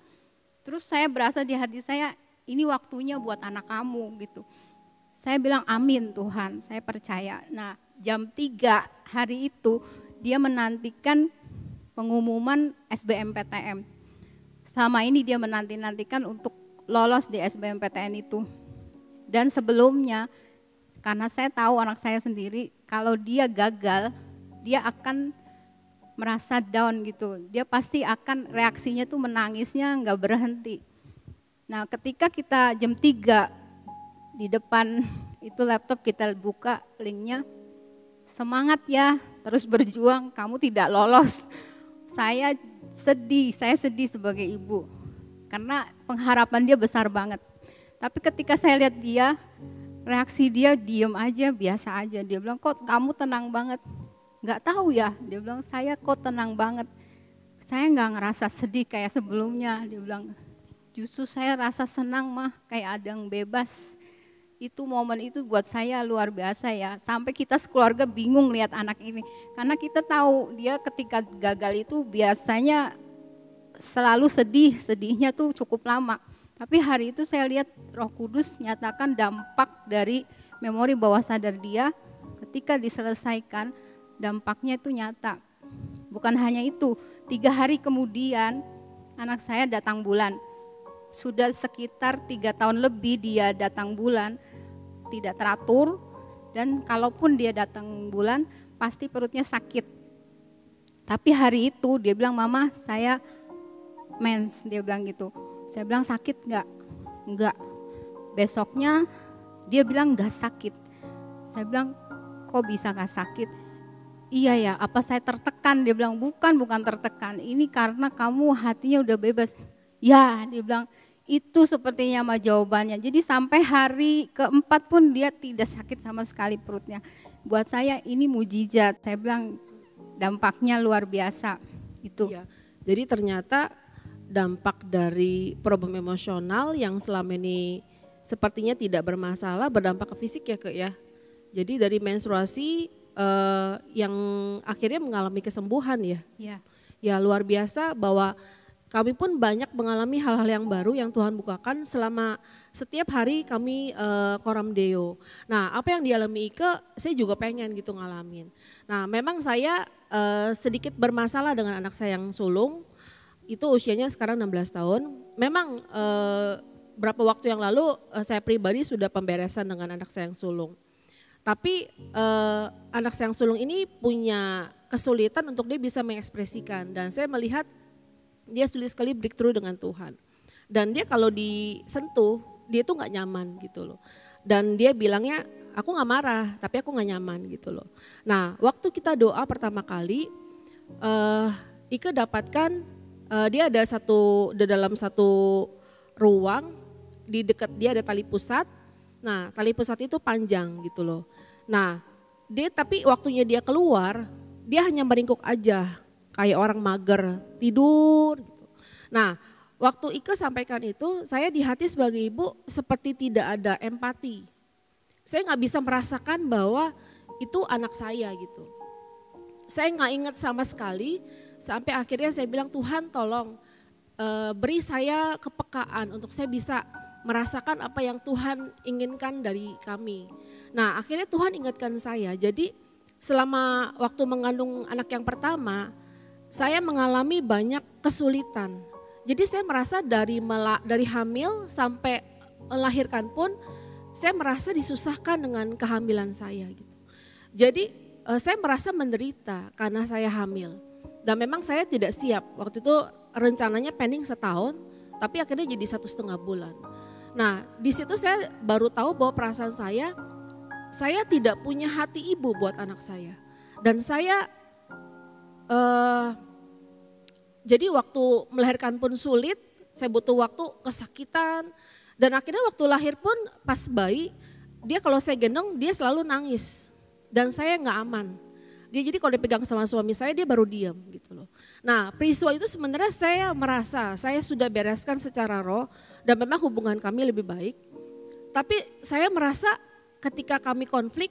Terus saya berasa di hati saya, ini waktunya buat anak kamu gitu. Saya bilang amin Tuhan, saya percaya. Nah, jam 3 hari itu dia menantikan pengumuman SBMPTN. Selama ini dia menanti-nantikan untuk lolos di SBMPTN itu. Dan sebelumnya, karena saya tahu anak saya sendiri, kalau dia gagal, dia akan merasa down gitu. Dia pasti akan reaksinya tuh menangisnya nggak berhenti. Nah, ketika kita jam 3 di depan itu laptop kita buka linknya, semangat ya, terus berjuang, kamu tidak lolos. Saya sedih sebagai ibu, karena pengharapan dia besar banget. Tapi ketika saya lihat dia, reaksi dia diem aja, biasa aja. Dia bilang, kok kamu tenang banget? Nggak tahu ya, dia bilang, saya kok tenang banget. Saya nggak ngerasa sedih kayak sebelumnya. Dia bilang, justru saya rasa senang mah, kayak ada yang bebas. Itu momen itu buat saya luar biasa ya. Sampai kita sekeluarga bingung lihat anak ini. Karena kita tahu dia ketika gagal itu biasanya selalu sedihnya tuh cukup lama. Tapi hari itu saya lihat Roh Kudus nyatakan dampak dari memori bawah sadar dia ketika diselesaikan, dampaknya itu nyata. Bukan hanya itu, 3 hari kemudian anak saya datang bulan. Sudah sekitar 3 tahun lebih dia datang bulan, tidak teratur, dan kalaupun dia datang bulan pasti perutnya sakit. Tapi hari itu dia bilang, mama saya mens, dia bilang gitu. Saya bilang sakit enggak? Enggak. Besoknya dia bilang enggak sakit. Saya bilang kok bisa enggak sakit? Iya ya, apa saya tertekan? Dia bilang bukan tertekan. Ini karena kamu hatinya udah bebas. Ya, dia bilang itu sepertinya mah jawabannya. Jadi sampai hari keempat pun dia tidak sakit sama sekali perutnya. Buat saya ini mujizat. Saya bilang dampaknya luar biasa. Itu. Ya, jadi ternyata dampak dari problem emosional yang selama ini sepertinya tidak bermasalah berdampak ke fisik ya Kak ya. Jadi dari menstruasi yang akhirnya mengalami kesembuhan ya. Ya. Ya luar biasa bahwa kami pun banyak mengalami hal-hal yang baru yang Tuhan bukakan selama setiap hari kami Koram Deo. Nah apa yang dialami Ike saya juga pengen gitu ngalamin. Nah memang saya sedikit bermasalah dengan anak saya yang sulung. Itu usianya sekarang 16 tahun. Memang berapa waktu yang lalu saya pribadi sudah pemberesan dengan anak saya yang sulung. Tapi anak saya yang sulung ini punya kesulitan untuk dia bisa mengekspresikan. Dan saya melihat dia sulit sekali breakthrough dengan Tuhan. Dan dia kalau disentuh, dia tuh gak nyaman gitu loh. Dan dia bilangnya, aku gak marah, tapi aku gak nyaman gitu loh. Nah waktu kita doa pertama kali, Ike dapatkan dia ada dalam satu ruang, di dekat dia ada tali pusat. Nah tali pusat itu panjang gitu loh. Nah tapi waktunya dia keluar, dia hanya meringkuk aja, kayak orang mager, tidur gitu. Nah waktu Ike sampaikan itu, saya di hati sebagai ibu seperti tidak ada empati. Saya nggak bisa merasakan bahwa itu anak saya gitu. Saya nggak ingat sama sekali, sampai akhirnya saya bilang, Tuhan tolong beri saya kepekaan untuk saya bisa merasakan apa yang Tuhan inginkan dari kami. Nah akhirnya Tuhan ingatkan saya, jadi selama waktu mengandung anak yang pertama, saya mengalami banyak kesulitan. Jadi saya merasa dari hamil sampai melahirkan pun, saya merasa disusahkan dengan kehamilan saya gitu. Jadi saya merasa menderita karena saya hamil. Dan memang saya tidak siap. Waktu itu rencananya pending setahun, tapi akhirnya jadi 1,5 bulan. Nah di situ saya baru tahu bahwa perasaan saya tidak punya hati ibu buat anak saya. Dan saya, jadi waktu melahirkan pun sulit, saya butuh waktu, kesakitan. Dan akhirnya waktu lahir pun pas bayi, dia kalau saya gendong dia selalu nangis. Dan saya nggak aman. Dia jadi kalau dipegang sama suami saya dia baru diam gitu loh. Nah peristiwa itu sebenarnya saya merasa saya sudah bereskan secara roh dan memang hubungan kami lebih baik. Tapi saya merasa ketika kami konflik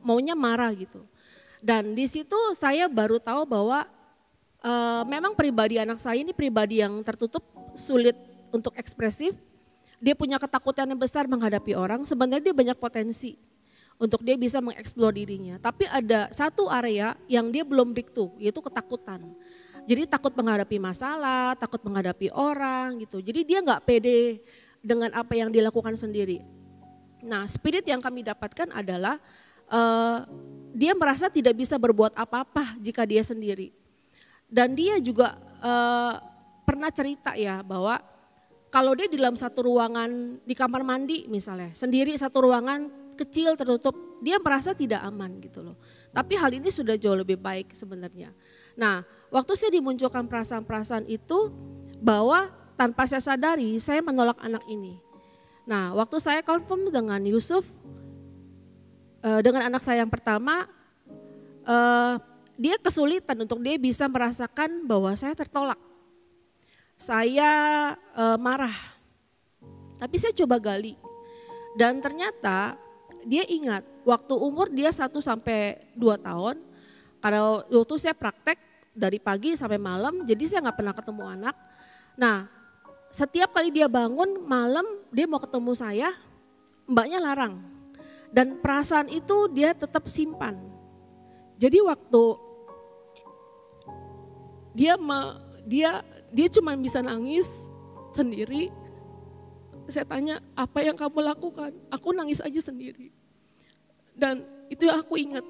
maunya marah gitu. Dan di situ saya baru tahu bahwa memang pribadi anak saya ini pribadi yang tertutup, sulit untuk ekspresif. Dia punya ketakutan yang besar menghadapi orang, sebenarnya dia banyak potensi untuk dia bisa mengeksplor dirinya. Tapi ada satu area yang dia belum breakthrough, yaitu ketakutan. Jadi takut menghadapi masalah, takut menghadapi orang gitu. Jadi dia nggak pede dengan apa yang dilakukan sendiri. Nah spirit yang kami dapatkan adalah dia merasa tidak bisa berbuat apa-apa jika dia sendiri. Dan dia juga pernah cerita ya bahwa kalau dia di dalam satu ruangan di kamar mandi misalnya, sendiri satu ruangan kecil tertutup, dia merasa tidak aman gitu loh. Tapi hal ini sudah jauh lebih baik sebenarnya. Nah waktu saya dimunculkan perasaan-perasaan itu bahwa tanpa saya sadari saya menolak anak ini. Nah waktu saya confirm dengan Yusuf, dengan anak saya yang pertama, dia kesulitan untuk dia bisa merasakan bahwa saya tertolak. Saya marah, tapi saya coba gali. Dan ternyata dia ingat waktu umur dia 1 sampai 2 tahun, karena waktu saya praktek dari pagi sampai malam, jadi saya nggak pernah ketemu anak. Nah setiap kali dia bangun malam dia mau ketemu saya, mbaknya larang. Dan perasaan itu dia tetap simpan. Jadi waktu dia cuma bisa nangis sendiri. Saya tanya, apa yang kamu lakukan? Aku nangis aja sendiri. Dan itu yang aku ingat.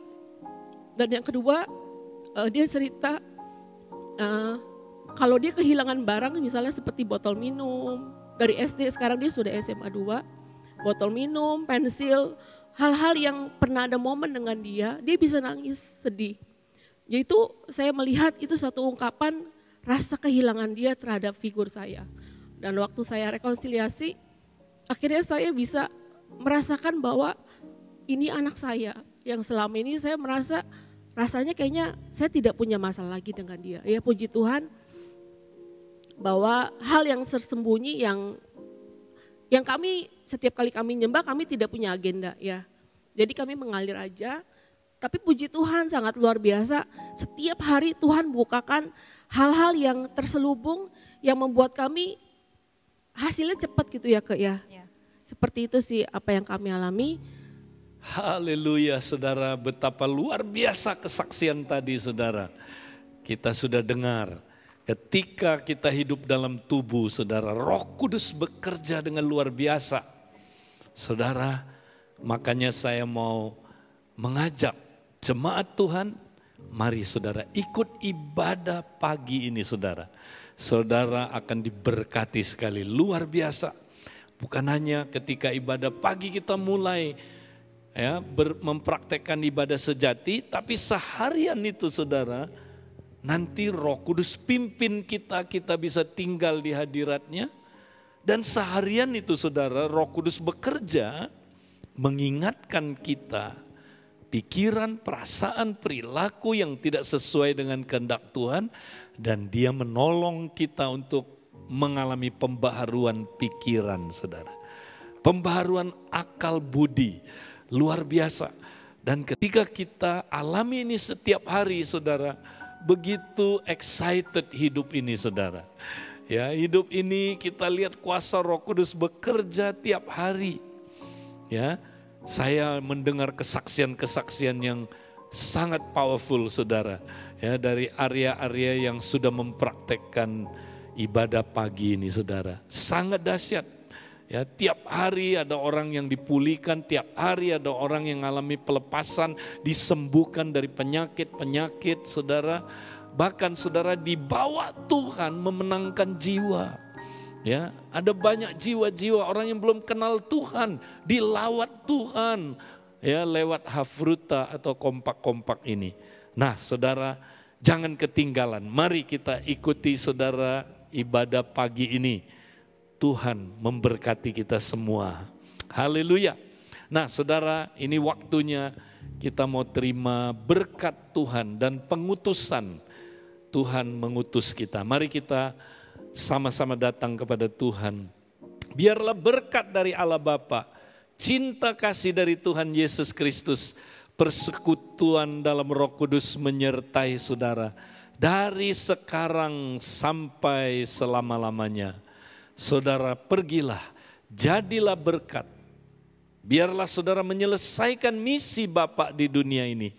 Dan yang kedua, dia cerita kalau dia kehilangan barang misalnya seperti botol minum. Dari SD sekarang dia sudah SMA 2. Botol minum, pensil, hal-hal yang pernah ada momen dengan dia bisa nangis, sedih. Yaitu saya melihat itu satu ungkapan rasa kehilangan dia terhadap figur saya. Dan waktu saya rekonsiliasi, akhirnya saya bisa merasakan bahwa ini anak saya. Yang selama ini saya merasa rasanya kayaknya saya tidak punya masalah lagi dengan dia. Ya puji Tuhan bahwa hal yang tersembunyi yang kami setiap kali kami nyembah kami tidak punya agenda ya. Jadi kami mengalir aja, tapi puji Tuhan sangat luar biasa. Setiap hari Tuhan bukakan hal-hal yang terselubung yang membuat kami hasilnya cepat gitu ya Kak ya. Seperti itu sih apa yang kami alami. Haleluya saudara, betapa luar biasa kesaksian tadi saudara. Kita sudah dengar ketika kita hidup dalam tubuh saudara, Roh Kudus bekerja dengan luar biasa. Saudara, makanya saya mau mengajak jemaat Tuhan, mari saudara ikut ibadah pagi ini saudara. Saudara akan diberkati sekali, luar biasa. Bukan hanya ketika ibadah pagi kita mulai ya mempraktekkan ibadah sejati, tapi seharian itu saudara, nanti Roh Kudus pimpin kita bisa tinggal di hadiratnya. Dan seharian itu saudara, Roh Kudus bekerja mengingatkan kita pikiran, perasaan, perilaku yang tidak sesuai dengan kehendak Tuhan, dan Dia menolong kita untuk mengalami pembaharuan pikiran, saudara. Pembaharuan akal budi, luar biasa. Dan ketika kita alami ini setiap hari, saudara, begitu excited hidup ini, saudara. Ya, hidup ini kita lihat kuasa Roh Kudus bekerja tiap hari. Ya, saya mendengar kesaksian-kesaksian yang sangat powerful, saudara. Ya, dari area-area yang sudah mempraktekkan ibadah pagi ini, saudara. Sangat dahsyat. Ya, tiap hari ada orang yang dipulihkan, tiap hari ada orang yang mengalami pelepasan, disembuhkan dari penyakit-penyakit, saudara. Bahkan saudara, dibawa Tuhan memenangkan jiwa. Ya, ada banyak jiwa-jiwa orang yang belum kenal Tuhan, dilawat Tuhan ya lewat Hafruta atau kompak-kompak ini. Nah, saudara, jangan ketinggalan. Mari kita ikuti, saudara, ibadah pagi ini. Tuhan memberkati kita semua. Haleluya. Nah, saudara, ini waktunya kita mau terima berkat Tuhan dan pengutusan. Tuhan mengutus kita. Mari kita sama-sama datang kepada Tuhan. Biarlah berkat dari Allah Bapa, cinta kasih dari Tuhan Yesus Kristus, persekutuan dalam Roh Kudus menyertai saudara dari sekarang sampai selama-lamanya. Saudara, pergilah, jadilah berkat. Biarlah saudara menyelesaikan misi Bapa di dunia ini.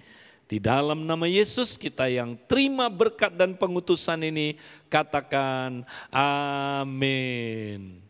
Di dalam nama Yesus, kita yang terima berkat dan pengutusan ini, katakan amin.